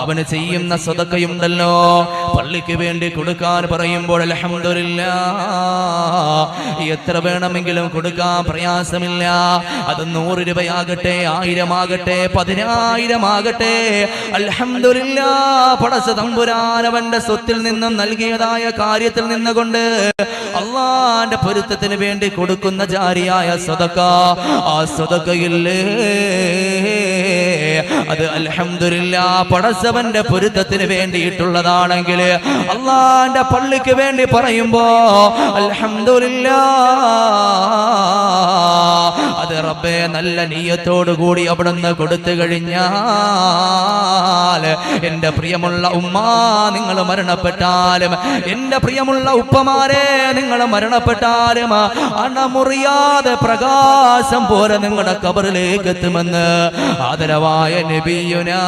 അവന് ചെയ്യുന്ന സദഖയുണ്ടല്ലോ, പള്ളിക്ക് വേണ്ടി കൊടുക്കാൻ പറയുമ്പോൾ അൽഹംദുലില്ലാഹ് എത്ര വേണമെങ്കിലും കൊടുക്കാൻ പ്രയാസമില്ല. അത് 100 രൂപയാകട്ടെ, 1000 ആകട്ടെ, 10000 ആകട്ടെ, അൽഹംദുലില്ലാഹ് പടച്ച തമ്പുരാൻ അവന്റെ സ്വത്തിൽ നിന്നും നൽകിയതായ കാര്യത്തിൽ നിന്നുകൊണ്ട് അല്ലാഹുവിന്റെ പൊരുത്തത്തിന് വേണ്ടി കൊടുക്കുന്ന ജാരിയായ സദഖ, ആ സദഖയില്ലേ അത് അൽഹംദുലില്ലാഹ് പടച്ചവന്റെ പൊരുത്തത്തിന് വേണ്ടിയിട്ടുള്ളതാണെങ്കിൽ അല്ലാഹുവിന്റെ പള്ളിക്ക് വേണ്ടി പറയുമ്പോ അൽഹംദുലില്ലാഹ് അത് റബ്ബേ നല്ല നിയ്യത്തോടു കൂടി അവിടുന്ന് കൊടുത്തു കഴിഞ്ഞാൽ എന്റെ പ്രിയമുള്ള ഉമ്മ നിങ്ങൾ മരണപ്പെട്ടാലും, എന്റെ പ്രിയമുള്ള ഉപ്പമാരെ നിങ്ങൾ മരണപ്പെട്ടാലും അണമുറിയാതെ പ്രകാശം പോലെ നിങ്ങളുടെ ഖബറിലേക്ക് എത്തുമെന്ന് ആദരവായ നബിയുനാ